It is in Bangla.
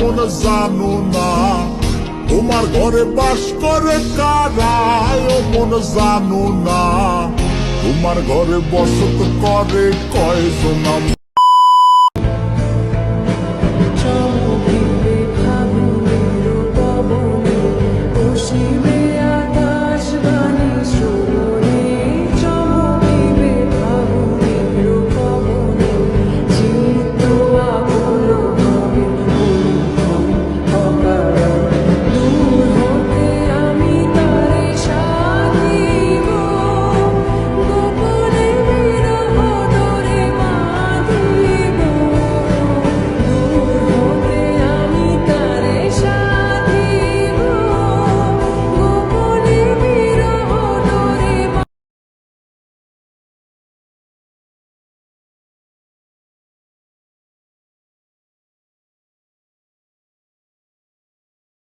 মন জানো না তোমার ঘরে বাস করে কারা ও মন জানো না তোমার ঘরে বসত করে কয়জন